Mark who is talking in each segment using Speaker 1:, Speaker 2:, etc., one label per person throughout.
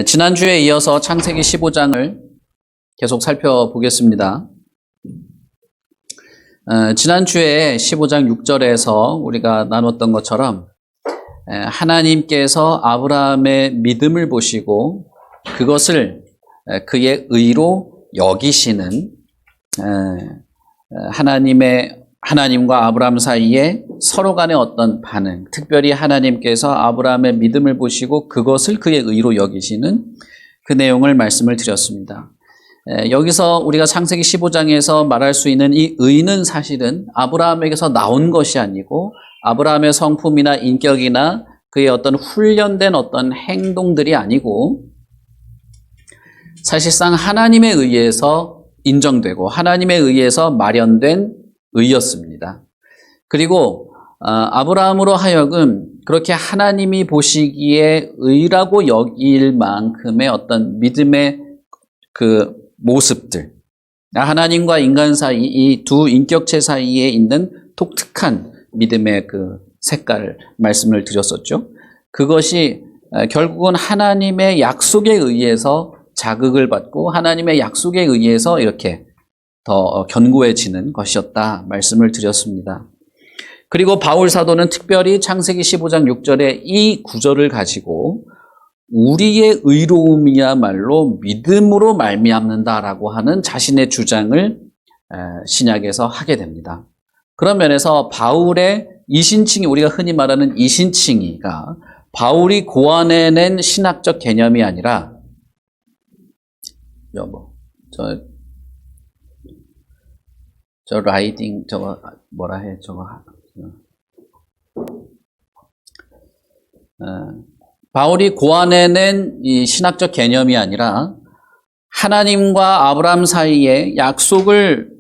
Speaker 1: 지난주에 이어서 창세기 15장을 계속 살펴보겠습니다. 지난주에 15장 6절에서 우리가 나눴던 것처럼 하나님께서 아브라함의 믿음을 보시고 그것을 그의 의로 여기시는 하나님과 아브라함 사이에 서로 간의 어떤 반응, 특별히 하나님께서 아브라함의 믿음을 보시고 그것을 그의 의로 여기시는 그 내용을 말씀을 드렸습니다. 여기서 우리가 창세기 15장에서 말할 수 있는 이 의는 사실은 아브라함에게서 나온 것이 아니고 아브라함의 성품이나 인격이나 그의 어떤 훈련된 어떤 행동들이 아니고 사실상 하나님에 의해서 인정되고 하나님에 의해서 마련된 의였습니다. 그리고 아브라함으로 하여금 그렇게 하나님이 보시기에 의라고 여길 만큼의 어떤 믿음의 그 모습들, 하나님과 인간 사이 이 두 인격체 사이에 있는 독특한 믿음의 그 색깔 말씀을 드렸었죠. 그것이 결국은 하나님의 약속에 의해서 자극을 받고 하나님의 약속에 의해서 이렇게 더 견고해지는 것이었다 말씀을 드렸습니다. 그리고 바울 사도는 특별히 창세기 15장 6절에 이 구절을 가지고 우리의 의로움이야말로 믿음으로 말미암는다라고 하는 자신의 주장을 신약에서 하게 됩니다. 그런 면에서 바울의 이신칭이 우리가 흔히 말하는 이신칭이가 바울이 고안해낸 신학적 개념이 아니라 저 라이딩 저거 뭐라 해 저거 바울이 고안해낸 이 신학적 개념이 아니라 하나님과 아브라함 사이에 약속을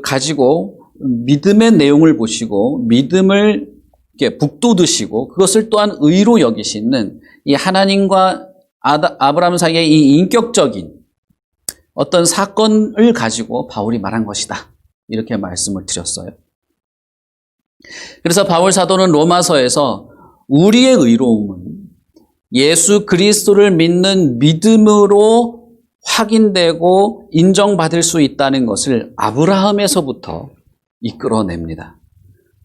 Speaker 1: 가지고 믿음의 내용을 보시고 믿음을 이렇게 북돋으시고 그것을 또한 의로 여기시는 이 하나님과 아브라함 사이의 이 인격적인 어떤 사건을 가지고 바울이 말한 것이다. 이렇게 말씀을 드렸어요. 그래서 바울 사도는 로마서에서 우리의 의로움은 예수 그리스도를 믿는 믿음으로 확인되고 인정받을 수 있다는 것을 아브라함에서부터 이끌어냅니다.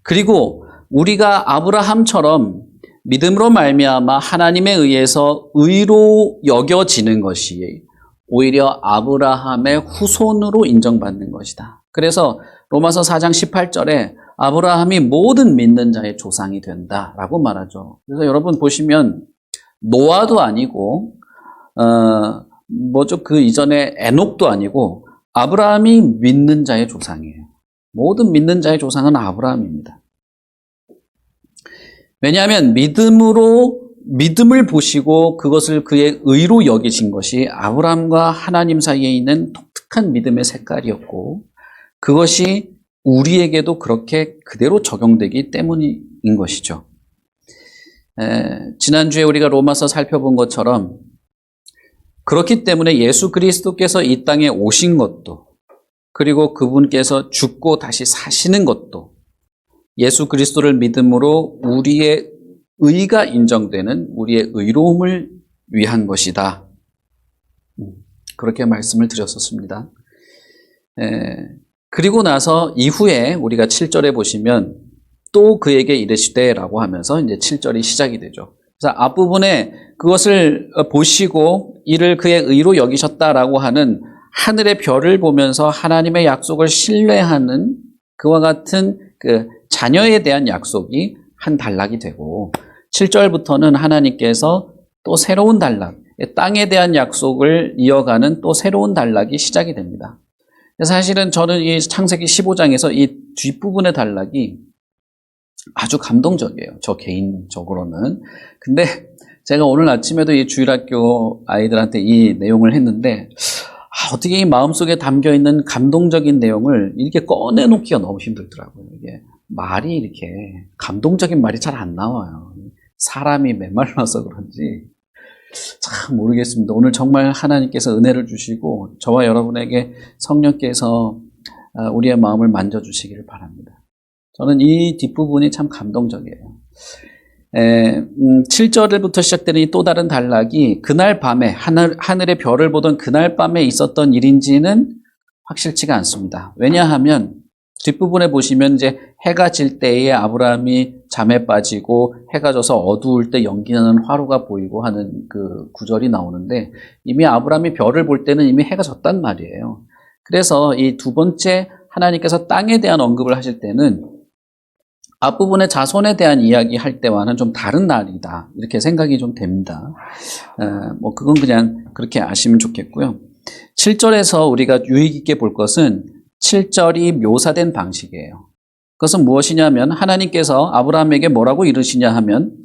Speaker 1: 그리고 우리가 아브라함처럼 믿음으로 말미암아 하나님에 의해서 의로 여겨지는 것이 오히려 아브라함의 후손으로 인정받는 것이다. 그래서 로마서 4장 18절에 아브라함이 모든 믿는 자의 조상이 된다라고 말하죠. 그래서 여러분 보시면 노아도 아니고 그 이전에 에녹도 아니고 아브라함이 믿는 자의 조상이에요. 모든 믿는 자의 조상은 아브라함입니다. 왜냐하면 믿음을 보시고 그것을 그의 의로 여기신 것이 아브라함과 하나님 사이에 있는 독특한 믿음의 색깔이었고 그것이 우리에게도 그렇게 그대로 적용되기 때문인 것이죠. 지난주에 우리가 로마서 살펴본 것처럼 그렇기 때문에 예수 그리스도께서 이 땅에 오신 것도 그리고 그분께서 죽고 다시 사시는 것도 예수 그리스도를 믿음으로 우리의 의가 인정되는 우리의 의로움을 위한 것이다. 그렇게 말씀을 드렸었습니다. 그리고 나서 이후에 우리가 7절에 보시면 또 그에게 이르시되라고 하면서 이제 7절이 시작이 되죠. 그래서 앞부분에 그것을 보시고 이를 그의 의로 여기셨다라고 하는 하늘의 별을 보면서 하나님의 약속을 신뢰하는 그와 같은 그 자녀에 대한 약속이 한 단락이 되고 7절부터는 하나님께서 또 새로운 단락, 땅에 대한 약속을 이어가는 또 새로운 단락이 시작이 됩니다. 사실은 저는 이 창세기 15장에서 이 뒷부분의 단락이 아주 감동적이에요. 저 개인적으로는. 근데 제가 오늘 아침에도 이 주일학교 아이들한테 이 내용을 했는데 어떻게 이 마음속에 담겨있는 감동적인 내용을 이렇게 꺼내놓기가 너무 힘들더라고요. 이게 말이 이렇게 감동적인 말이 잘 안 나와요. 사람이 메말라서 그런지 참 모르겠습니다. 오늘 정말 하나님께서 은혜를 주시고 저와 여러분에게 성령께서 우리의 마음을 만져주시기를 바랍니다. 저는 이 뒷부분이 참 감동적이에요. 7절부터 시작되는 이 또 다른 단락이 그날 밤에 하늘의 별을 보던 그날 밤에 있었던 일인지는 확실치가 않습니다. 왜냐하면 뒷부분에 보시면 이제 해가 질 때에 아브라함이 잠에 빠지고 해가 져서 어두울 때 연기나는 화로가 보이고 하는 그 구절이 나오는데 이미 아브라함이 별을 볼 때는 이미 해가 졌단 말이에요. 그래서 이 두 번째 하나님께서 땅에 대한 언급을 하실 때는 앞부분의 자손에 대한 이야기 할 때와는 좀 다른 날이다. 이렇게 생각이 좀 됩니다. 그건 그냥 그렇게 아시면 좋겠고요. 7절에서 우리가 유익 있게 볼 것은 7절이 묘사된 방식이에요. 그것은 무엇이냐면 하나님께서 아브라함에게 뭐라고 이르시냐 하면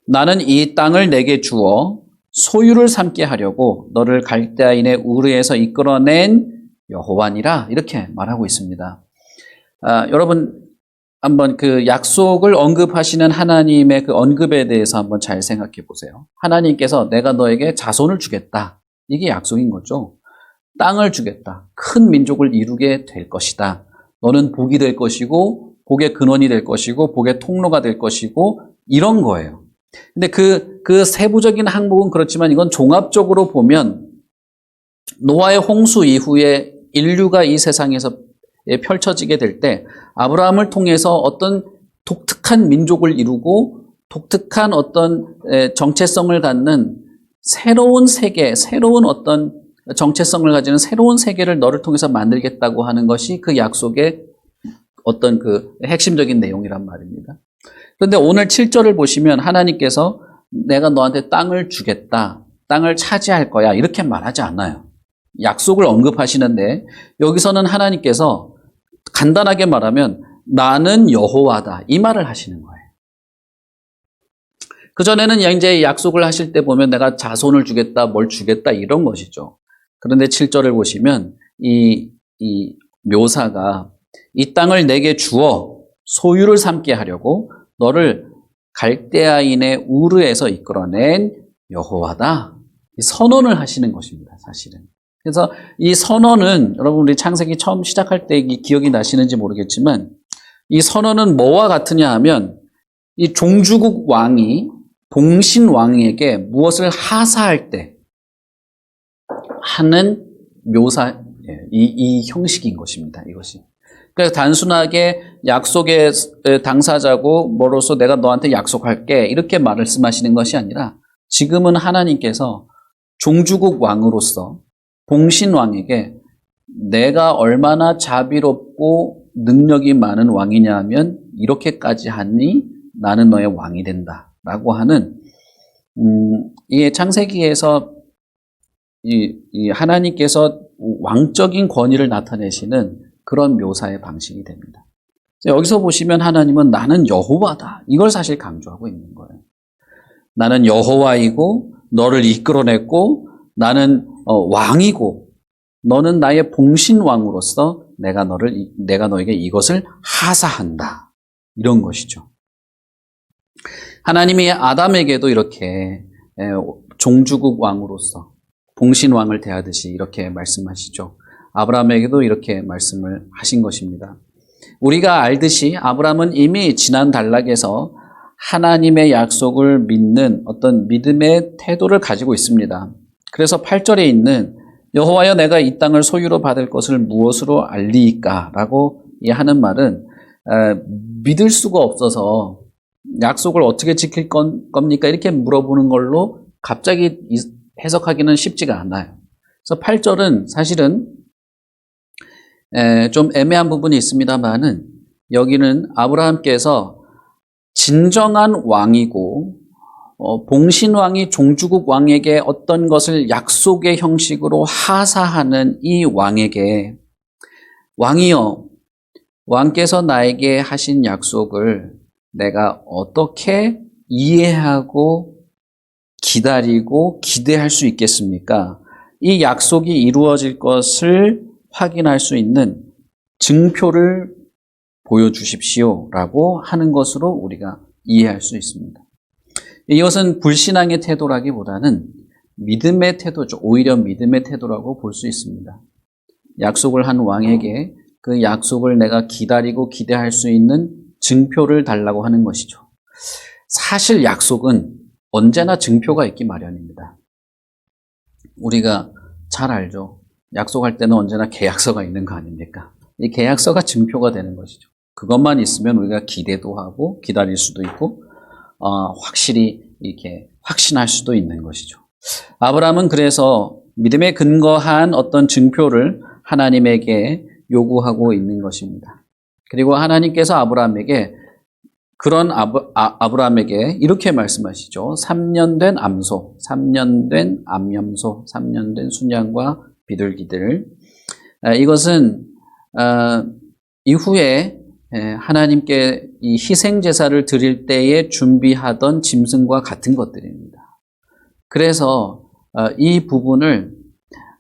Speaker 1: 나는 이 땅을 내게 주어 소유를 삼게 하려고 너를 갈대아인의 우르에서 이끌어낸 여호와니라 이렇게 말하고 있습니다. 여러분 한번 그 약속을 언급하시는 하나님의 그 언급에 대해서 한번 잘 생각해 보세요. 하나님께서 내가 너에게 자손을 주겠다. 이게 약속인 거죠. 땅을 주겠다. 큰 민족을 이루게 될 것이다. 너는 복이 될 것이고 복의 근원이 될 것이고 복의 통로가 될 것이고 이런 거예요. 근데 그 세부적인 항목은 그렇지만 이건 종합적으로 보면 노아의 홍수 이후에 인류가 이 세상에서 펼쳐지게 될 때 아브라함을 통해서 어떤 독특한 민족을 이루고 독특한 어떤 정체성을 갖는 새로운 세계, 새로운 어떤 정체성을 가지는 새로운 세계를 너를 통해서 만들겠다고 하는 것이 그 약속의 어떤 그 핵심적인 내용이란 말입니다. 그런데 오늘 7절을 보시면 하나님께서 내가 너한테 땅을 주겠다, 땅을 차지할 거야 이렇게 말하지 않아요. 약속을 언급하시는데 여기서는 하나님께서 간단하게 말하면 나는 여호와다 이 말을 하시는 거예요. 그전에는 이제 약속을 하실 때 보면 내가 자손을 주겠다, 뭘 주겠다 이런 것이죠. 그런데 7절을 보시면 이 묘사가 이 땅을 내게 주어 소유를 삼게 하려고 너를 갈대아인의 우르에서 이끌어낸 여호와다. 선언을 하시는 것입니다, 사실은. 그래서 이 선언은 여러분 우리 창세기 처음 시작할 때 기억이 나시는지 모르겠지만 이 선언은 뭐와 같으냐 하면 이 종주국 왕이 봉신 왕에게 무엇을 하사할 때 하는 묘사, 이 형식인 것입니다. 이것이. 그래서 단순하게 약속의 당사자고 뭐로서 내가 너한테 약속할게 이렇게 말씀하시는 것이 아니라 지금은 하나님께서 종주국 왕으로서 봉신 왕에게 내가 얼마나 자비롭고 능력이 많은 왕이냐 하면 이렇게까지 하니 나는 너의 왕이 된다라고 하는 이 창세기에서 이 하나님께서 왕적인 권위를 나타내시는 그런 묘사의 방식이 됩니다. 여기서 보시면 하나님은 나는 여호와다. 이걸 사실 강조하고 있는 거예요. 나는 여호와이고 너를 이끌어냈고 나는 왕이고 너는 나의 봉신왕으로서 내가 너에게 이것을 하사한다. 이런 것이죠. 하나님이 아담에게도 이렇게 종주국 왕으로서 봉신왕을 대하듯이 이렇게 말씀하시죠. 아브라함에게도 이렇게 말씀을 하신 것입니다. 우리가 알듯이 아브라함은 이미 지난 단락에서 하나님의 약속을 믿는 어떤 믿음의 태도를 가지고 있습니다. 그래서 8절에 있는 여호와여 내가 이 땅을 소유로 받을 것을 무엇으로 알리이까? 라고 하는 말은 믿을 수가 없어서 약속을 어떻게 지킬 겁니까? 이렇게 물어보는 걸로 갑자기 해석하기는 쉽지가 않아요. 그래서 8절은 사실은 좀 애매한 부분이 있습니다만은 여기는 아브라함께서 진정한 왕이고 봉신왕이 종주국 왕에게 어떤 것을 약속의 형식으로 하사하는 이 왕에게 왕이여 왕께서 나에게 하신 약속을 내가 어떻게 이해하고 기다리고 기대할 수 있겠습니까? 이 약속이 이루어질 것을 확인할 수 있는 증표를 보여주십시오 라고 하는 것으로 우리가 이해할 수 있습니다. 이것은 불신앙의 태도라기보다는 믿음의 태도죠. 오히려 믿음의 태도라고 볼 수 있습니다. 약속을 한 왕에게 그 약속을 내가 기다리고 기대할 수 있는 증표를 달라고 하는 것이죠. 사실 약속은 언제나 증표가 있기 마련입니다. 우리가 잘 알죠. 약속할 때는 언제나 계약서가 있는 거 아닙니까? 이 계약서가 증표가 되는 것이죠. 그것만 있으면 우리가 기대도 하고 기다릴 수도 있고 확실히 이렇게 확신할 수도 있는 것이죠. 아브라함은 그래서 믿음에 근거한 어떤 증표를 하나님에게 요구하고 있는 것입니다. 그리고 하나님께서 아브라함에게 그런 아브라함에게 이렇게 말씀하시죠. 3년 된 암소, 3년 된 암염소, 3년 된 순양과 비둘기들. 이것은 이후에 하나님께 이 희생 제사를 드릴 때에 준비하던 짐승과 같은 것들입니다. 그래서 이 부분을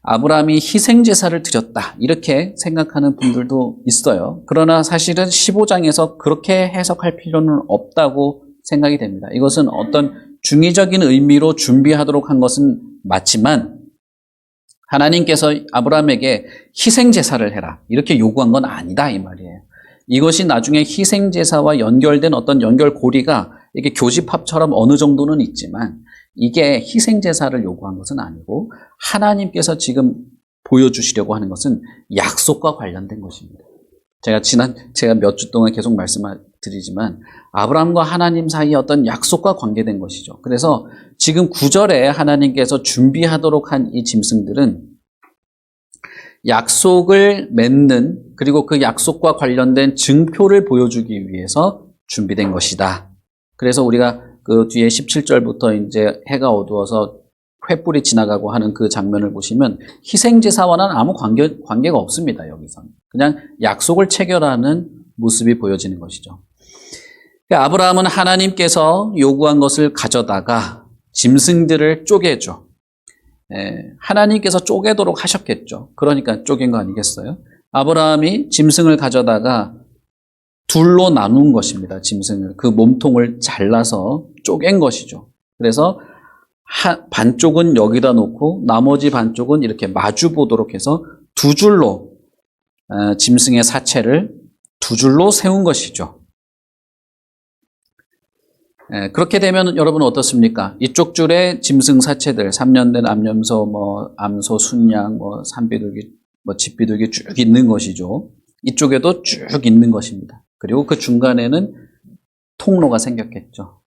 Speaker 1: 아브라함이 희생 제사를 드렸다 이렇게 생각하는 분들도 있어요. 그러나 사실은 15장에서 그렇게 해석할 필요는 없다고 생각이 됩니다. 이것은 어떤 중의적인 의미로 준비하도록 한 것은 맞지만 하나님께서 아브라함에게 희생 제사를 해라 이렇게 요구한 건 아니다 이 말이에요. 이것이 나중에 희생 제사와 연결된 어떤 연결고리가 이게 교집합처럼 어느 정도는 있지만 이게 희생 제사를 요구한 것은 아니고 하나님께서 지금 보여주시려고 하는 것은 약속과 관련된 것입니다. 제가 몇 주 동안 계속 말씀드리지만 아브라함과 하나님 사이에 어떤 약속과 관계된 것이죠. 그래서 지금 9절에 하나님께서 준비하도록 한 이 짐승들은 약속을 맺는 그리고 그 약속과 관련된 증표를 보여주기 위해서 준비된 것이다. 그래서 우리가 그 뒤에 17절부터 이제 해가 어두워서 횃불이 지나가고 하는 그 장면을 보시면 희생제사와는 아무 관계가 없습니다. 여기서는. 그냥 약속을 체결하는 모습이 보여지는 것이죠. 아브라함은 하나님께서 요구한 것을 가져다가 짐승들을 쪼개죠. 하나님께서 쪼개도록 하셨겠죠. 그러니까 쪼갠 거 아니겠어요? 아브라함이 짐승을 가져다가 둘로 나눈 것입니다. 짐승을. 그 몸통을 잘라서 쪼갠 것이죠. 그래서 반쪽은 여기다 놓고 나머지 반쪽은 이렇게 마주 보도록 해서 두 줄로 짐승의 사체를 두 줄로 세운 것이죠. 그렇게 되면 여러분 어떻습니까? 이쪽 줄에 짐승 사체들 3년 된 암염소, 암소, 순양, 산비둘기, 집비둘기 쭉 있는 것이죠. 이쪽에도 쭉 있는 것입니다. 그리고 그 중간에는 통로가 생겼겠죠.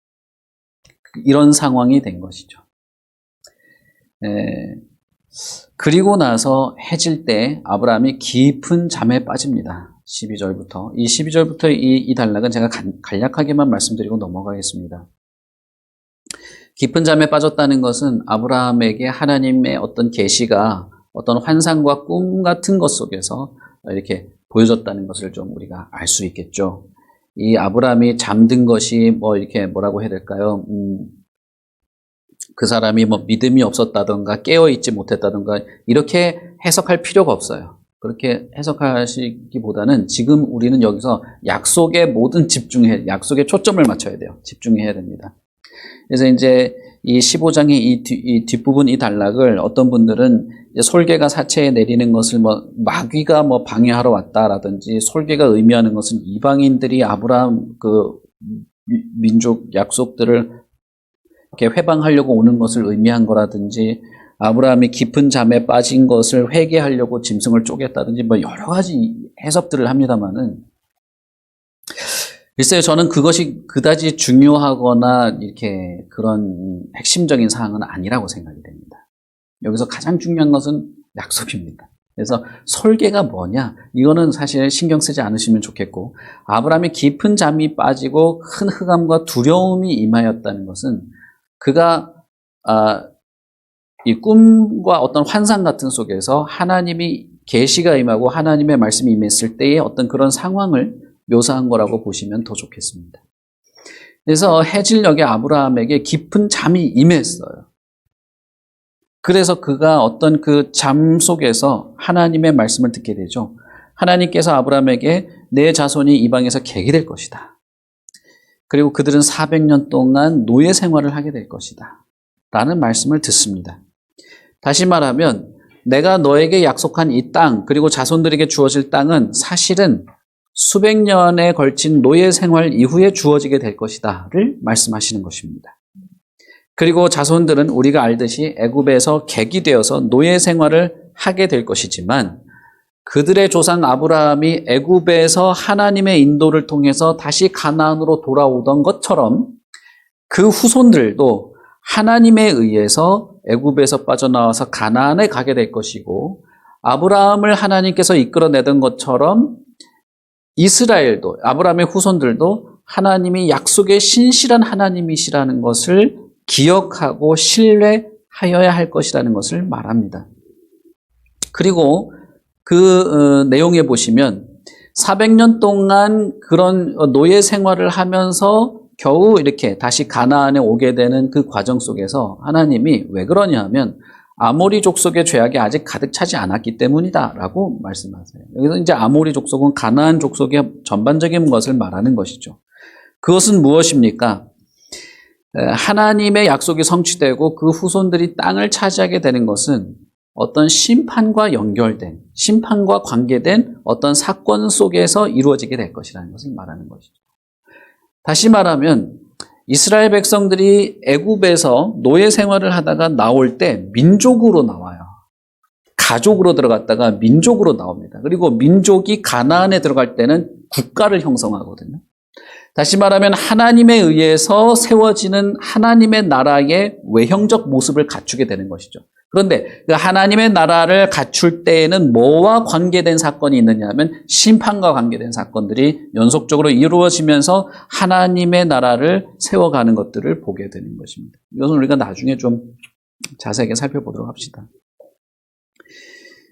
Speaker 1: 이런 상황이 된 것이죠. 그리고 나서 해질 때 아브라함이 깊은 잠에 빠집니다. 12절부터. 이 12절부터 이 단락은 제가 간략하게만 말씀드리고 넘어가겠습니다. 깊은 잠에 빠졌다는 것은 아브라함에게 하나님의 어떤 계시가 어떤 환상과 꿈 같은 것 속에서 이렇게 보여졌다는 것을 좀 우리가 알 수 있겠죠. 이 아브라함이 잠든 것이 이렇게 뭐라고 해야 될까요? 그 사람이 믿음이 없었다던가 깨어있지 못했다던가 이렇게 해석할 필요가 없어요. 그렇게 해석하시기보다는 지금 우리는 여기서 약속에 약속에 초점을 맞춰야 돼요. 집중해야 됩니다. 그래서 이제 이 15장의 이 뒷부분 이 단락을 어떤 분들은 솔개가 사체에 내리는 것을 마귀가 방해하러 왔다라든지 솔개가 의미하는 것은 이방인들이 아브라함 그 민족 약속들을 이렇게 회방하려고 오는 것을 의미한 거라든지 아브라함이 깊은 잠에 빠진 것을 회개하려고 짐승을 쪼갰다든지 여러 가지 해석들을 합니다만은 글쎄요, 저는 그것이 그다지 중요하거나 이렇게 그런 핵심적인 사항은 아니라고 생각이 됩니다. 여기서 가장 중요한 것은 약속입니다. 그래서 설계가 뭐냐? 이거는 사실 신경 쓰지 않으시면 좋겠고 아브라함이 깊은 잠이 빠지고 큰 흑암과 두려움이 임하였다는 것은 그가 이 꿈과 어떤 환상 같은 속에서 하나님이 계시가 임하고 하나님의 말씀이 임했을 때의 어떤 그런 상황을 묘사한 거라고 보시면 더 좋겠습니다. 그래서 해질녘에 아브라함에게 깊은 잠이 임했어요. 그래서 그가 어떤 그 잠 속에서 하나님의 말씀을 듣게 되죠. 하나님께서 아브라함에게 내 자손이 이방에서 객이 될 것이다. 그리고 그들은 400년 동안 노예 생활을 하게 될 것이다. 라는 말씀을 듣습니다. 다시 말하면 내가 너에게 약속한 이 땅 그리고 자손들에게 주어질 땅은 사실은 수백 년에 걸친 노예 생활 이후에 주어지게 될 것이다를 말씀하시는 것입니다. 그리고 자손들은 우리가 알듯이 애굽에서 객이 되어서 노예 생활을 하게 될 것이지만 그들의 조상 아브라함이 애굽에서 하나님의 인도를 통해서 다시 가나안으로 돌아오던 것처럼 그 후손들도 하나님에 의해서 애굽에서 빠져나와서 가나안에 가게 될 것이고 아브라함을 하나님께서 이끌어내던 것처럼 이스라엘도 아브라함의 후손들도 하나님이 약속의 신실한 하나님이시라는 것을 기억하고 신뢰하여야 할 것이라는 것을 말합니다. 그리고 그 내용에 보시면 400년 동안 그런 노예 생활을 하면서 겨우 이렇게 다시 가나안에 오게 되는 그 과정 속에서 하나님이 왜 그러냐 하면 아모리 족속의 죄악이 아직 가득 차지 않았기 때문이다라고 말씀하세요. 여기서 이제 아모리 족속은 가나안 족속의 전반적인 것을 말하는 것이죠. 그것은 무엇입니까? 하나님의 약속이 성취되고 그 후손들이 땅을 차지하게 되는 것은 어떤 심판과 연결된, 심판과 관계된 어떤 사건 속에서 이루어지게 될 것이라는 것을 말하는 것이죠. 다시 말하면 이스라엘 백성들이 애굽에서 노예 생활을 하다가 나올 때 민족으로 나와요. 가족으로 들어갔다가 민족으로 나옵니다. 그리고 민족이 가나안에 들어갈 때는 국가를 형성하거든요. 다시 말하면 하나님에 의해서 세워지는 하나님의 나라의 외형적 모습을 갖추게 되는 것이죠. 그런데 그 하나님의 나라를 갖출 때에는 뭐와 관계된 사건이 있느냐 하면 심판과 관계된 사건들이 연속적으로 이루어지면서 하나님의 나라를 세워가는 것들을 보게 되는 것입니다. 이것은 우리가 나중에 좀 자세하게 살펴보도록 합시다.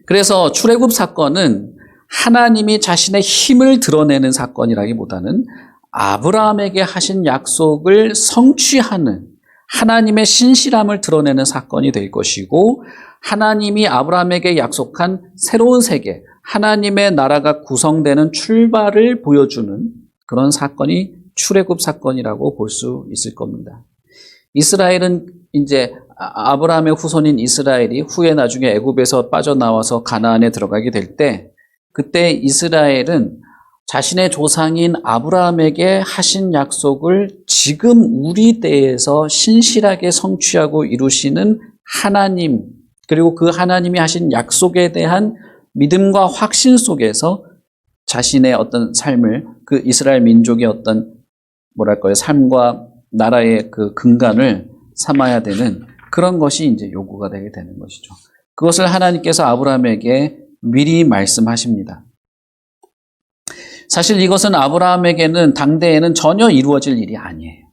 Speaker 1: 그래서 출애굽 사건은 하나님이 자신의 힘을 드러내는 사건이라기보다는 아브라함에게 하신 약속을 성취하는 하나님의 신실함을 드러내는 사건이 될 것이고 하나님이 아브라함에게 약속한 새로운 세계, 하나님의 나라가 구성되는 출발을 보여주는 그런 사건이 출애굽 사건이라고 볼 수 있을 겁니다. 이스라엘은 이제 아브라함의 후손인 이스라엘이 후에 나중에 애굽에서 빠져나와서 가나안에 들어가게 될 때 그때 이스라엘은 자신의 조상인 아브라함에게 하신 약속을 지금 우리 때에서 신실하게 성취하고 이루시는 하나님, 그리고 그 하나님이 하신 약속에 대한 믿음과 확신 속에서 자신의 어떤 삶을, 그 이스라엘 민족의 어떤 삶과 나라의 그 근간을 삼아야 되는 그런 것이 이제 요구가 되게 되는 것이죠. 그것을 하나님께서 아브라함에게 미리 말씀하십니다. 사실 이것은 아브라함에게는 당대에는 전혀 이루어질 일이 아니에요.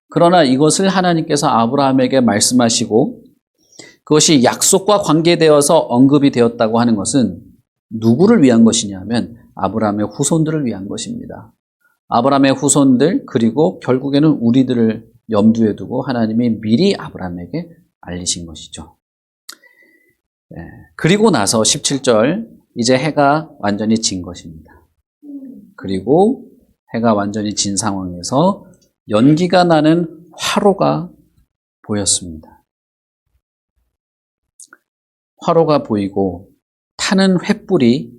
Speaker 1: 그러나 이것을 하나님께서 아브라함에게 말씀하시고 그것이 약속과 관계되어서 언급이 되었다고 하는 것은 누구를 위한 것이냐면 아브라함의 후손들을 위한 것입니다. 아브라함의 후손들 그리고 결국에는 우리들을 염두에 두고 하나님이 미리 아브라함에게 알리신 것이죠. 그리고 나서 17절 이제 해가 완전히 진 것입니다. 그리고 해가 완전히 진 상황에서 연기가 나는 화로가 보였습니다. 화로가 보이고 타는 횃불이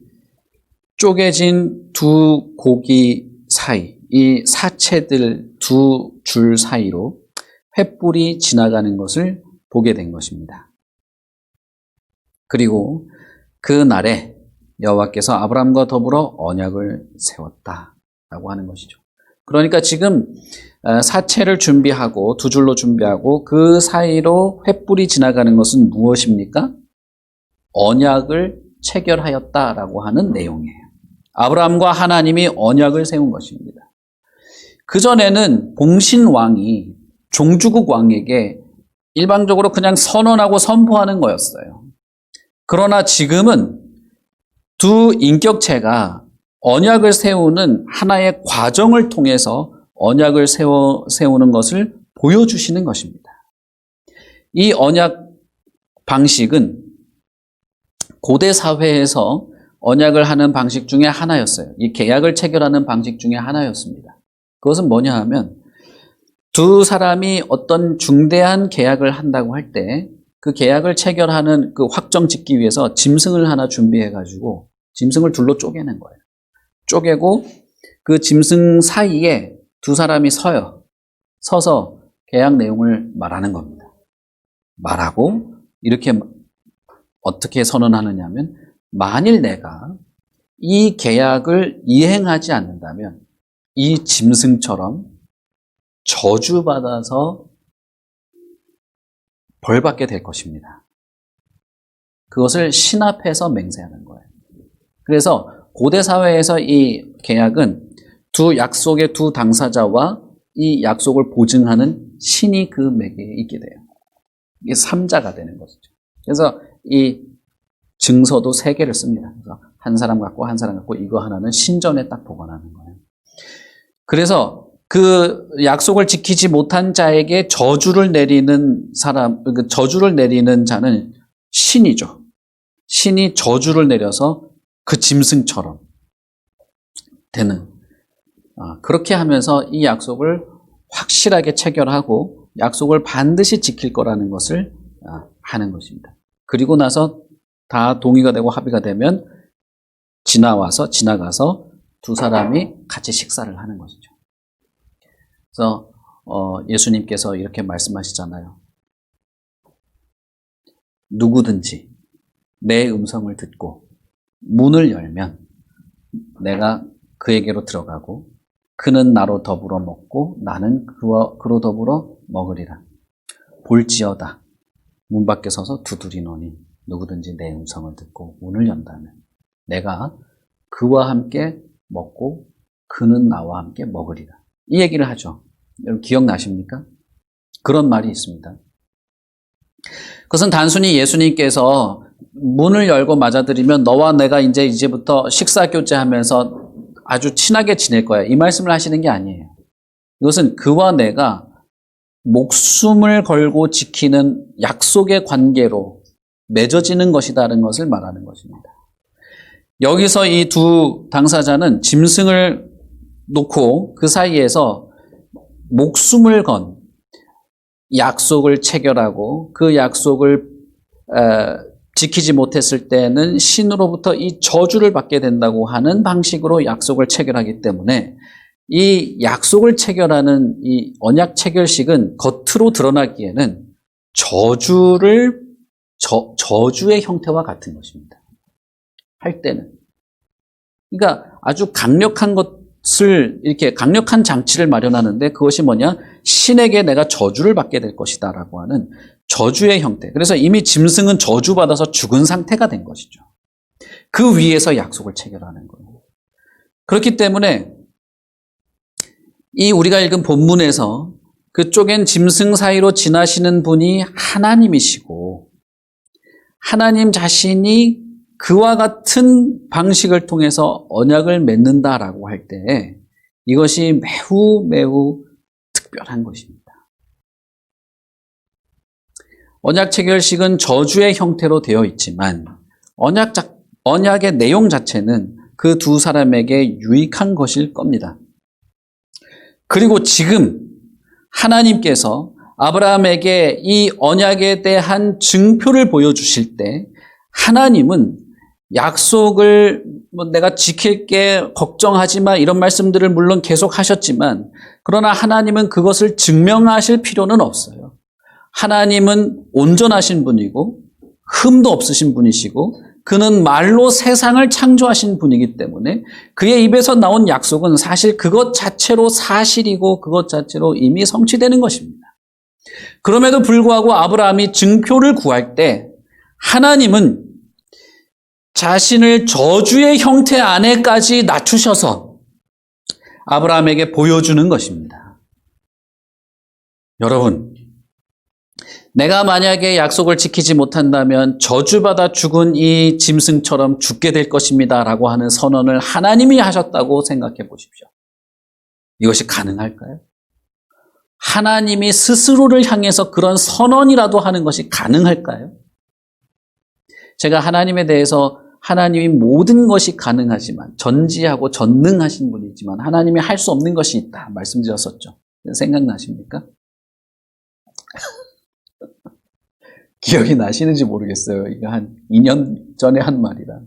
Speaker 1: 쪼개진 두 고기 사이, 이 사체들 두 줄 사이로 횃불이 지나가는 것을 보게 된 것입니다. 그리고 그 날에 여호와께서 아브라함과 더불어 언약을 세웠다라고 하는 것이죠. 그러니까 지금 사체를 준비하고 두 줄로 준비하고 그 사이로 횃불이 지나가는 것은 무엇입니까? 언약을 체결하였다라고 하는 내용이에요. 아브라함과 하나님이 언약을 세운 것입니다. 그전에는 공신왕이 종주국 왕에게 일방적으로 그냥 선언하고 선포하는 거였어요. 그러나 지금은 두 인격체가 언약을 세우는 하나의 과정을 통해서 언약을 세우는 것을 보여주시는 것입니다. 이 언약 방식은 고대 사회에서 언약을 하는 방식 중에 하나였어요. 이 계약을 체결하는 방식 중에 하나였습니다. 그것은 뭐냐 하면 두 사람이 어떤 중대한 계약을 한다고 할 때 그 계약을 체결하는 그 확정 짓기 위해서 짐승을 하나 준비해가지고 짐승을 둘로 쪼개는 거예요. 쪼개고 그 짐승 사이에 두 사람이 서서 계약 내용을 말하는 겁니다. 말하고 이렇게 어떻게 선언하느냐 하면 만일 내가 이 계약을 이행하지 않는다면 이 짐승처럼 저주받아서 벌받게 될 것입니다. 그것을 신 앞에서 맹세하는 거예요. 그래서 고대 사회에서 이 계약은 두 약속의 두 당사자와 이 약속을 보증하는 신이 그 매개에 있게 돼요. 이게 3자가 되는 것이죠. 그래서 이 증서도 3개를 씁니다. 그래서 한 사람 갖고 한 사람 갖고 이거 하나는 신전에 딱 보관하는 거예요. 그래서 그 약속을 지키지 못한 자에게 저주를 내리는 저주를 내리는 자는 신이죠. 신이 저주를 내려서 그 짐승처럼 되는, 그렇게 하면서 이 약속을 확실하게 체결하고 약속을 반드시 지킬 거라는 것을 하는 것입니다. 그리고 나서 다 동의가 되고 합의가 되면 지나가서 두 사람이 같이 식사를 하는 것이죠. 그래서 예수님께서 이렇게 말씀하시잖아요. 누구든지 내 음성을 듣고 문을 열면 내가 그에게로 들어가고 그는 나로 더불어 먹고 나는 그로 더불어 먹으리라. 볼지어다 문 밖에 서서 두드리노니 누구든지 내 음성을 듣고 문을 연다면 내가 그와 함께 먹고 그는 나와 함께 먹으리라. 이 얘기를 하죠. 여러분 기억나십니까? 그런 말이 있습니다. 그것은 단순히 예수님께서 문을 열고 맞아들이면 너와 내가 이제부터 식사 교제하면서 아주 친하게 지낼 거야, 이 말씀을 하시는 게 아니에요. 이것은 그와 내가 목숨을 걸고 지키는 약속의 관계로 맺어지는 것이다라는 것을 말하는 것입니다. 여기서 이 두 당사자는 짐승을 놓고 그 사이에서 목숨을 건 약속을 체결하고 그 약속을 지키지 못했을 때는 신으로부터 이 저주를 받게 된다고 하는 방식으로 약속을 체결하기 때문에 이 약속을 체결하는 이 언약 체결식은 겉으로 드러나기에는 저주의 형태와 같은 것입니다. 할 때는. 그러니까 아주 강력한 것을, 이렇게 강력한 장치를 마련하는데 그것이 뭐냐? 신에게 내가 저주를 받게 될 것이다 라고 하는 저주의 형태. 그래서 이미 짐승은 저주받아서 죽은 상태가 된 것이죠. 그 위에서 약속을 체결하는 거예요. 그렇기 때문에 이 우리가 읽은 본문에서 그 쪼갠 짐승 사이로 지나시는 분이 하나님이시고 하나님 자신이 그와 같은 방식을 통해서 언약을 맺는다라고 할 때 이것이 매우 특별한 것입니다. 언약 체결식은 저주의 형태로 되어 있지만 언약의 내용 자체는 그 두 사람에게 유익한 것일 겁니다. 그리고 지금 하나님께서 아브라함에게 이 언약에 대한 증표를 보여주실 때 하나님은 약속을 내가 지킬게 걱정하지 마 이런 말씀들을 물론 계속 하셨지만 그러나 하나님은 그것을 증명하실 필요는 없어요. 하나님은 온전하신 분이고 흠도 없으신 분이시고 그는 말로 세상을 창조하신 분이기 때문에 그의 입에서 나온 약속은 사실 그것 자체로 사실이고 그것 자체로 이미 성취되는 것입니다. 그럼에도 불구하고 아브라함이 증표를 구할 때 하나님은 자신을 저주의 형태 안에까지 낮추셔서 아브라함에게 보여주는 것입니다. 여러분, 내가 만약에 약속을 지키지 못한다면 저주받아 죽은 이 짐승처럼 죽게 될 것입니다 라고 하는 선언을 하나님이 하셨다고 생각해 보십시오. 이것이 가능할까요? 하나님이 스스로를 향해서 그런 선언이라도 하는 것이 가능할까요? 제가 하나님에 대해서 하나님이 모든 것이 가능하지만 전지하고 전능하신 분이지만 하나님이 할 수 없는 것이 있다 말씀드렸었죠. 생각나십니까? 기억이 나시는지 모르겠어요. 이거 한 2년 전에 한 말이라.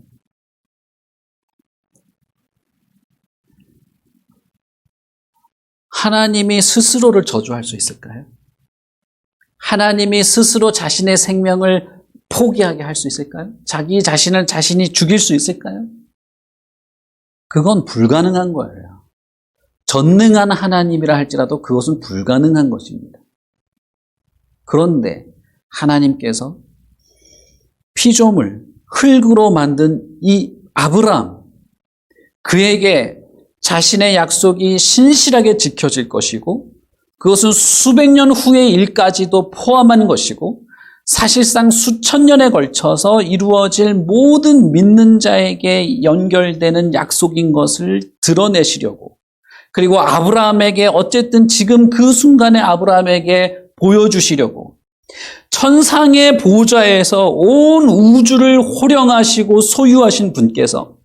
Speaker 1: 하나님이 스스로를 저주할 수 있을까요? 하나님이 스스로 자신의 생명을 포기하게 할 수 있을까요? 자기 자신을 자신이 죽일 수 있을까요? 그건 불가능한 거예요. 전능한 하나님이라 할지라도 그것은 불가능한 것입니다. 그런데 하나님께서 피조물, 흙으로 만든 이 아브라함, 그에게 자신의 약속이 신실하게 지켜질 것이고 그것은 수백 년 후의 일까지도 포함한 것이고 사실상 수천 년에 걸쳐서 이루어질 모든 믿는 자에게 연결되는 약속인 것을 드러내시려고, 그리고 아브라함에게 어쨌든 지금 그 순간에 아브라함에게 보여주시려고 천상의 보좌에서 온 우주를 호령하시고 소유하신 분께서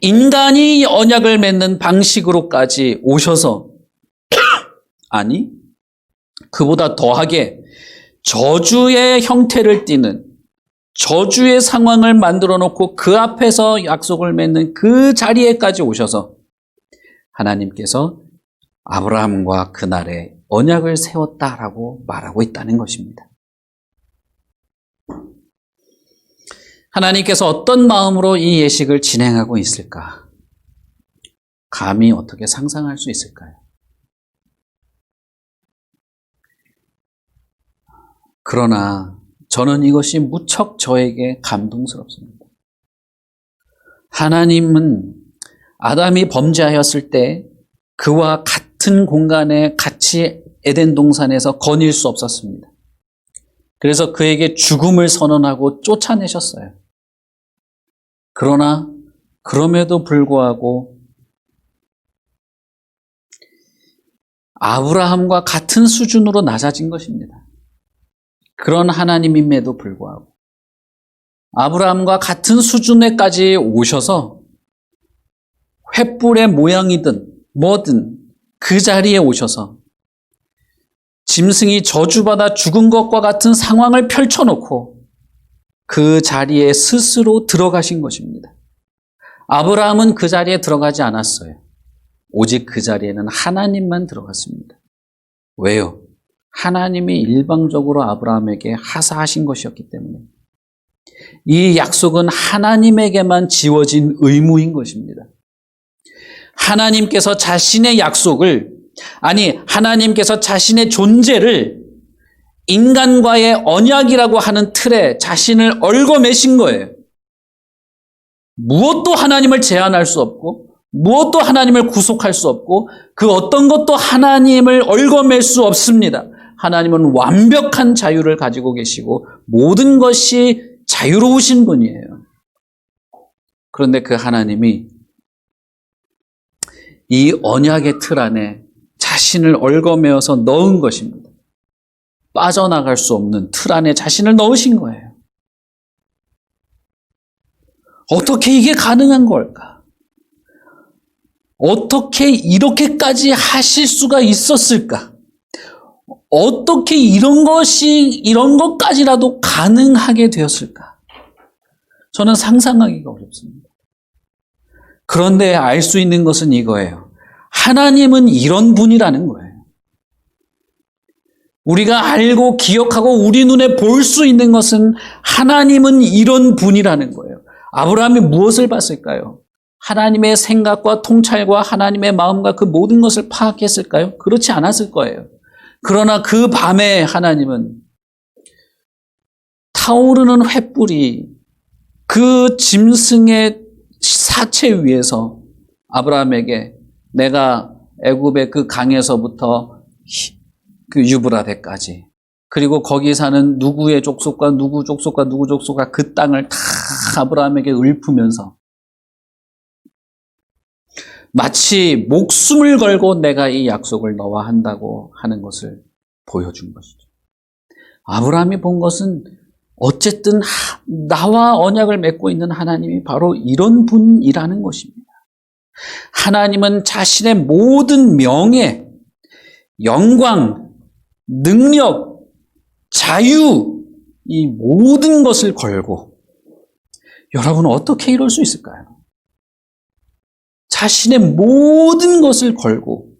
Speaker 1: 인간이 언약을 맺는 방식으로까지 오셔서 아니, 그보다 더하게 저주의 형태를 띠는 저주의 상황을 만들어 놓고 그 앞에서 약속을 맺는 그 자리에까지 오셔서 하나님께서 아브라함과 그날에 언약을 세웠다라고 말하고 있다는 것입니다. 하나님께서 어떤 마음으로 이 예식을 진행하고 있을까? 감히 어떻게 상상할 수 있을까요? 그러나 저는 이것이 무척 저에게 감동스럽습니다. 하나님은 아담이 범죄하였을 때 그와 같은 공간에 같이 에덴 동산에서 거닐 수 없었습니다. 그래서 그에게 죽음을 선언하고 쫓아내셨어요. 그러나 그럼에도 불구하고 아브라함과 같은 수준으로 낮아진 것입니다. 그런 하나님임에도 불구하고 아브라함과 같은 수준에까지 오셔서 횃불의 모양이든 뭐든 그 자리에 오셔서 짐승이 저주받아 죽은 것과 같은 상황을 펼쳐놓고 그 자리에 스스로 들어가신 것입니다. 아브라함은 그 자리에 들어가지 않았어요. 오직 그 자리에는 하나님만 들어갔습니다. 왜요? 하나님이 일방적으로 아브라함에게 하사하신 것이었기 때문에 이 약속은 하나님에게만 지워진 의무인 것입니다. 하나님께서 자신의 약속을, 아니 하나님께서 자신의 존재를 인간과의 언약이라고 하는 틀에 자신을 얽어매신 거예요. 무엇도 하나님을 제한할 수 없고 무엇도 하나님을 구속할 수 없고 그 어떤 것도 하나님을 얽어맬 수 없습니다. 하나님은 완벽한 자유를 가지고 계시고 모든 것이 자유로우신 분이에요. 그런데 그 하나님이 이 언약의 틀 안에 자신을 얽어매어서 넣은 것입니다. 빠져나갈 수 없는 틀 안에 자신을 넣으신 거예요. 어떻게 이게 가능한 걸까? 어떻게 이렇게까지 하실 수가 있었을까? 어떻게 이런 것까지라도 가능하게 되었을까? 저는 상상하기가 어렵습니다. 그런데 알 수 있는 것은 이거예요. 하나님은 이런 분이라는 거예요. 우리가 알고 기억하고 우리 눈에 볼 수 있는 것은 하나님은 이런 분이라는 거예요. 아브라함이 무엇을 봤을까요? 하나님의 생각과 통찰과 하나님의 마음과 그 모든 것을 파악했을까요? 그렇지 않았을 거예요. 그러나 그 밤에 하나님은 타오르는 횃불이 그 짐승의 사체 위에서 아브라함에게 내가 애굽의 그 강에서부터 그 유브라데까지 그리고 거기 사는 누구의 족속과 누구 족속과 누구 족속과 그 땅을 다 아브라함에게 읊으면서 마치 목숨을 걸고 내가 이 약속을 너와 한다고 하는 것을 보여준 것이죠. 아브라함이 본 것은 어쨌든 나와 언약을 맺고 있는 하나님이 바로 이런 분이라는 것입니다. 하나님은 자신의 모든 명예, 영광, 능력, 자유, 이 모든 것을 걸고 여러분은 어떻게 이럴 수 있을까요? 자신의 모든 것을 걸고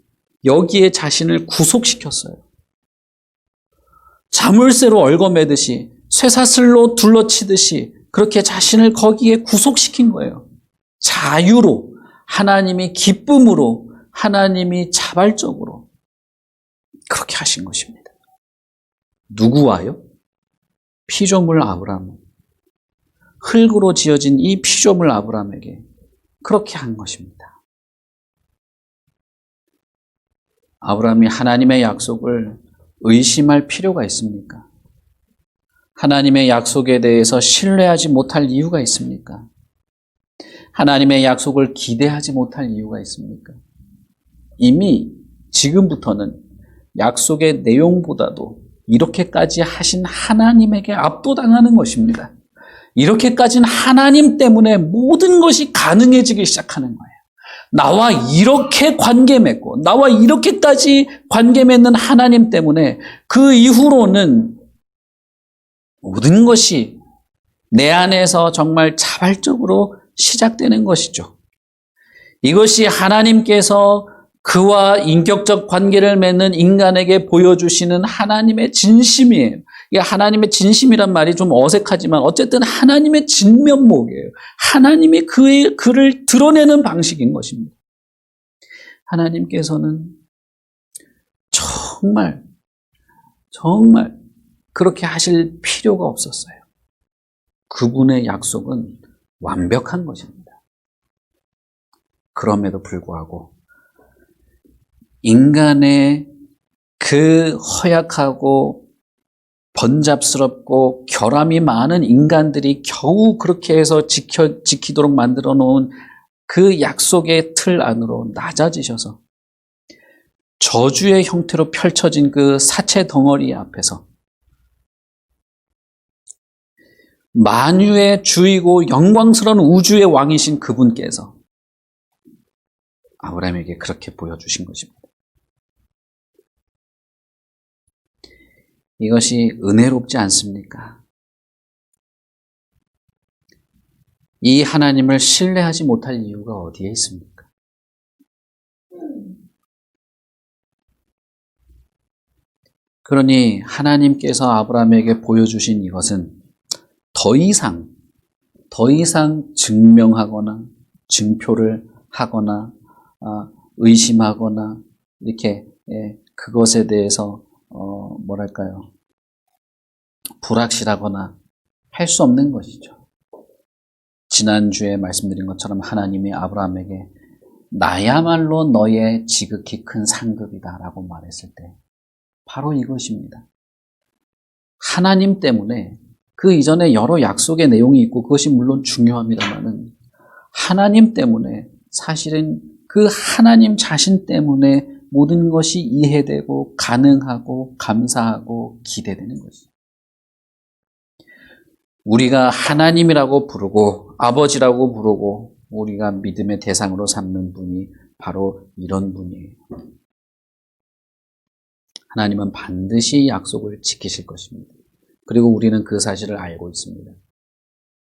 Speaker 1: 여기에 자신을 구속시켰어요. 자물쇠로 얽어매듯이 쇠사슬로 둘러치듯이 그렇게 자신을 거기에 구속시킨 거예요. 자유로, 하나님이 기쁨으로, 하나님이 자발적으로 그렇게 하신 것입니다. 누구와요? 피조물 아브라함. 흙으로 지어진 이 피조물 아브라함에게 그렇게 한 것입니다. 아브라함이 하나님의 약속을 의심할 필요가 있습니까? 하나님의 약속에 대해서 신뢰하지 못할 이유가 있습니까? 하나님의 약속을 기대하지 못할 이유가 있습니까? 이미 지금부터는 약속의 내용보다도 이렇게까지 하신 하나님에게 압도당하는 것입니다. 이렇게까지는 하나님 때문에 모든 것이 가능해지기 시작하는 거예요. 나와 이렇게 관계 맺고 나와 이렇게까지 관계 맺는 하나님 때문에 그 이후로는 모든 것이 내 안에서 정말 자발적으로 시작되는 것이죠. 이것이 하나님께서 그와 인격적 관계를 맺는 인간에게 보여주시는 하나님의 진심이에요. 이게 하나님의 진심이란 말이 좀 어색하지만 어쨌든 하나님의 진면목이에요. 하나님이 그를 드러내는 방식인 것입니다. 하나님께서는 정말 그렇게 하실 필요가 없었어요. 그분의 약속은 완벽한 것입니다. 그럼에도 불구하고 인간의 그 허약하고 번잡스럽고 결함이 많은 인간들이 겨우 그렇게 해서 지키도록 만들어 놓은 그 약속의 틀 안으로 낮아지셔서 저주의 형태로 펼쳐진 그 사체 덩어리 앞에서 만유의 주이고 영광스러운 우주의 왕이신 그분께서 아브라함에게 그렇게 보여주신 것입니다. 이것이 은혜롭지 않습니까? 이 하나님을 신뢰하지 못할 이유가 어디에 있습니까? 그러니 하나님께서 아브라함에게 보여주신 이것은 더 이상 증명하거나 증표를 하거나 의심하거나 이렇게 그것에 대해서 불확실하거나 할 수 없는 것이죠. 지난주에 말씀드린 것처럼 하나님이 아브라함에게 나야말로 너의 지극히 큰 상급이다 라고 말했을 때 바로 이것입니다. 하나님 때문에 그 이전에 여러 약속의 내용이 있고 그것이 물론 중요합니다만은 하나님 때문에 사실은 그 하나님 자신 때문에 모든 것이 이해되고 가능하고 감사하고 기대되는 것이죠. 우리가 하나님이라고 부르고 아버지라고 부르고 우리가 믿음의 대상으로 삼는 분이 바로 이런 분이에요. 하나님은 반드시 약속을 지키실 것입니다. 그리고 우리는 그 사실을 알고 있습니다.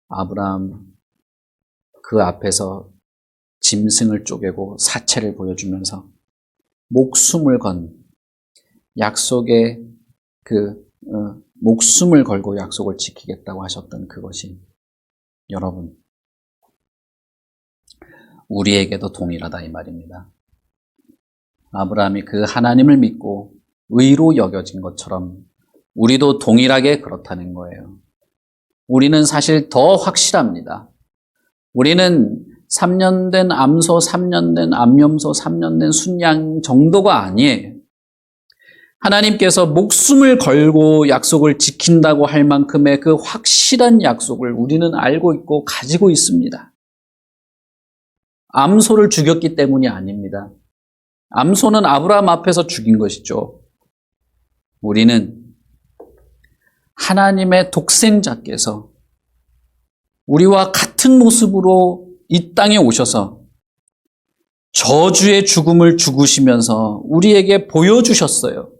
Speaker 1: 아브라함 그 앞에서 짐승을 쪼개고 사체를 보여주면서 목숨을 건 약속의 목숨을 걸고 약속을 지키겠다고 하셨던 그것이 여러분 우리에게도 동일하다 이 말입니다. 아브라함이 그 하나님을 믿고 의로 여겨진 것처럼 우리도 동일하게 그렇다는 거예요. 우리는 사실 더 확실합니다. 우리는 3년 된 암소, 3년 된 암염소, 3년 된 순양 정도가 아니에요. 하나님께서 목숨을 걸고 약속을 지킨다고 할 만큼의 그 확실한 약속을 우리는 알고 있고 가지고 있습니다. 암소를 죽였기 때문이 아닙니다. 암소는 아브라함 앞에서 죽인 것이죠. 우리는 하나님의 독생자께서 우리와 같은 모습으로 이 땅에 오셔서 저주의 죽음을 죽으시면서 우리에게 보여주셨어요.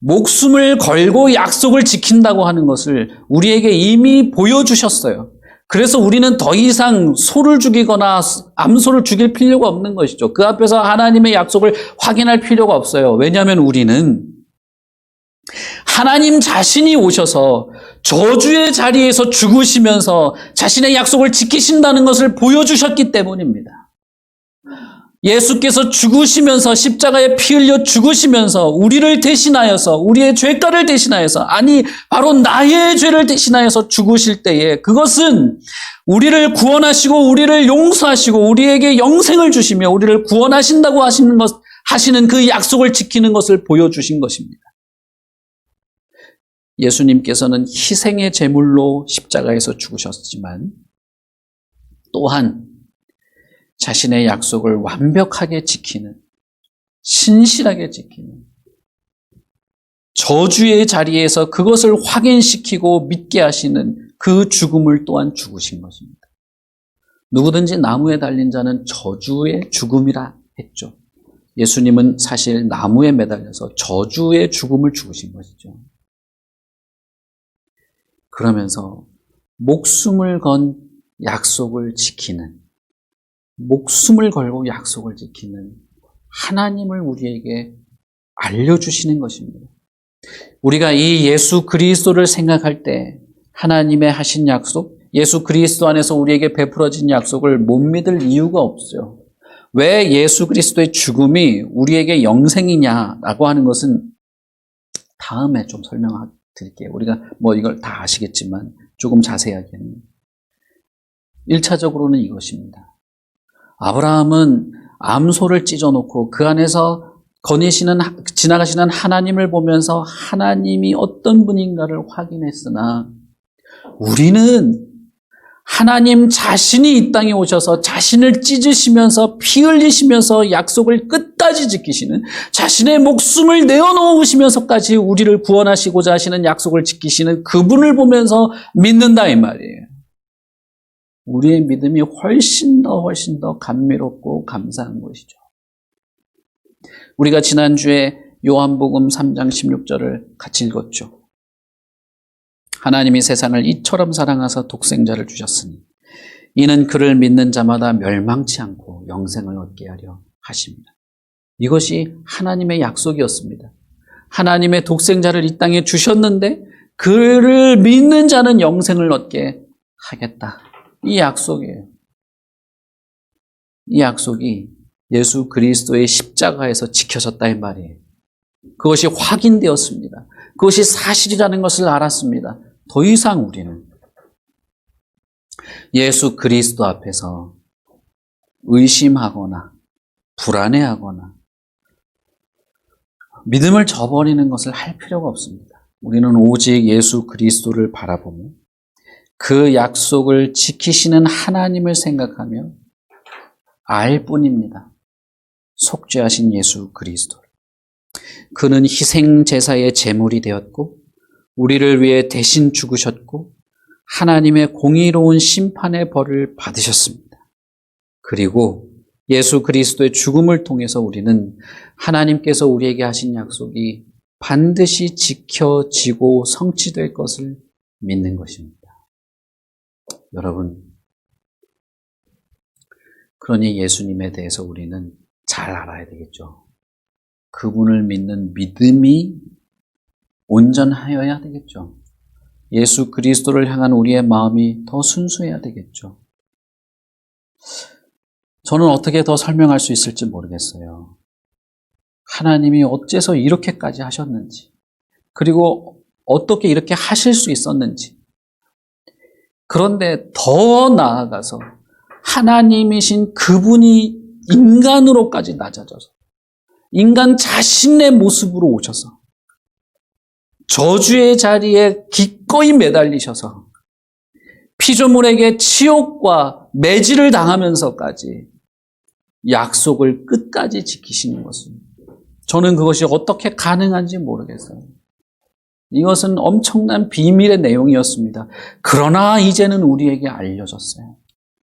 Speaker 1: 목숨을 걸고 약속을 지킨다고 하는 것을 우리에게 이미 보여주셨어요. 그래서 우리는 더 이상 소를 죽이거나 암소를 죽일 필요가 없는 것이죠. 그 앞에서 하나님의 약속을 확인할 필요가 없어요. 왜냐하면 우리는 하나님 자신이 오셔서 저주의 자리에서 죽으시면서 자신의 약속을 지키신다는 것을 보여주셨기 때문입니다. 예수께서 죽으시면서 십자가에 피 흘려 죽으시면서 우리를 대신하여서 우리의 죄가를 대신하여서 아니 바로 나의 죄를 대신하여서 죽으실 때에 그것은 우리를 구원하시고 우리를 용서하시고 우리에게 영생을 주시며 우리를 구원하신다고 하시는 그 약속을 지키는 것을 보여주신 것입니다. 예수님께서는 희생의 제물로 십자가에서 죽으셨지만 또한 자신의 약속을 완벽하게 지키는, 신실하게 지키는, 저주의 자리에서 그것을 확인시키고 믿게 하시는 그 죽음을 또한 죽으신 것입니다. 누구든지 나무에 달린 자는 저주의 죽음이라 했죠. 예수님은 사실 나무에 매달려서 저주의 죽음을 죽으신 것이죠. 그러면서 목숨을 건 약속을 지키는, 목숨을 걸고 약속을 지키는 하나님을 우리에게 알려주시는 것입니다. 우리가 이 예수 그리스도를 생각할 때 하나님의 하신 약속, 예수 그리스도 안에서 우리에게 베풀어진 약속을 못 믿을 이유가 없어요. 왜 예수 그리스도의 죽음이 우리에게 영생이냐라고 하는 것은 다음에 좀 설명드릴게요. 우리가 이걸 다 아시겠지만 조금 자세하게는. 1차적으로는 이것입니다. 아브라함은 암소를 찢어놓고 그 안에서 지나가시는 하나님을 보면서 하나님이 어떤 분인가를 확인했으나 우리는 하나님 자신이 이 땅에 오셔서 자신을 찢으시면서 피 흘리시면서 약속을 끝까지 지키시는, 자신의 목숨을 내어놓으시면서까지 우리를 구원하시고자 하시는 약속을 지키시는 그분을 보면서 믿는다 이 말이에요. 우리의 믿음이 훨씬 더 감미롭고 감사한 것이죠. 우리가 지난주에 요한복음 3장 16절을 같이 읽었죠. 하나님이 세상을 이처럼 사랑하사 독생자를 주셨으니 이는 그를 믿는 자마다 멸망치 않고 영생을 얻게 하려 하십니다. 이것이 하나님의 약속이었습니다. 하나님의 독생자를 이 땅에 주셨는데 그를 믿는 자는 영생을 얻게 하겠다. 이 약속이에요. 이 약속이 예수 그리스도의 십자가에서 지켜졌다 이 말이에요. 그것이 확인되었습니다. 그것이 사실이라는 것을 알았습니다. 더 이상 우리는 예수 그리스도 앞에서 의심하거나 불안해하거나 믿음을 저버리는 것을 할 필요가 없습니다. 우리는 오직 예수 그리스도를 바라보며 그 약속을 지키시는 하나님을 생각하며 알 뿐입니다. 속죄하신 예수 그리스도를. 그는 희생 제사의 제물이 되었고 우리를 위해 대신 죽으셨고 하나님의 공의로운 심판의 벌을 받으셨습니다. 그리고 예수 그리스도의 죽음을 통해서 우리는 하나님께서 우리에게 하신 약속이 반드시 지켜지고 성취될 것을 믿는 것입니다. 여러분, 그러니 예수님에 대해서 우리는 잘 알아야 되겠죠. 그분을 믿는 믿음이 온전하여야 되겠죠. 예수 그리스도를 향한 우리의 마음이 더 순수해야 되겠죠. 저는 어떻게 더 설명할 수 있을지 모르겠어요. 하나님이 어째서 이렇게까지 하셨는지, 그리고 어떻게 이렇게 하실 수 있었는지. 그런데 더 나아가서 하나님이신 그분이 인간으로까지 낮아져서 인간 자신의 모습으로 오셔서 저주의 자리에 기꺼이 매달리셔서 피조물에게 치욕과 매질을 당하면서까지 약속을 끝까지 지키시는 것은 저는 그것이 어떻게 가능한지 모르겠어요. 이것은 엄청난 비밀의 내용이었습니다. 그러나 이제는 우리에게 알려졌어요.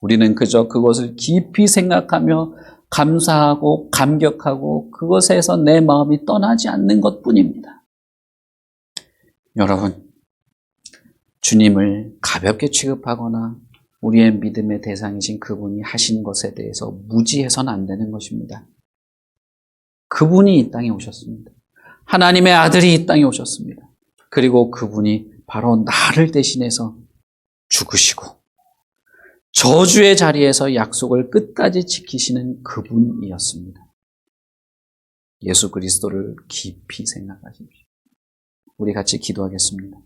Speaker 1: 우리는 그저 그것을 깊이 생각하며 감사하고 감격하고 그것에서 내 마음이 떠나지 않는 것뿐입니다. 여러분, 주님을 가볍게 취급하거나 우리의 믿음의 대상이신 그분이 하신 것에 대해서 무지해서는 안 되는 것입니다. 그분이 이 땅에 오셨습니다. 하나님의 아들이 이 땅에 오셨습니다. 그리고 그분이 바로 나를 대신해서 죽으시고 저주의 자리에서 약속을 끝까지 지키시는 그분이었습니다. 예수 그리스도를 깊이 생각하십시오. 우리 같이 기도하겠습니다.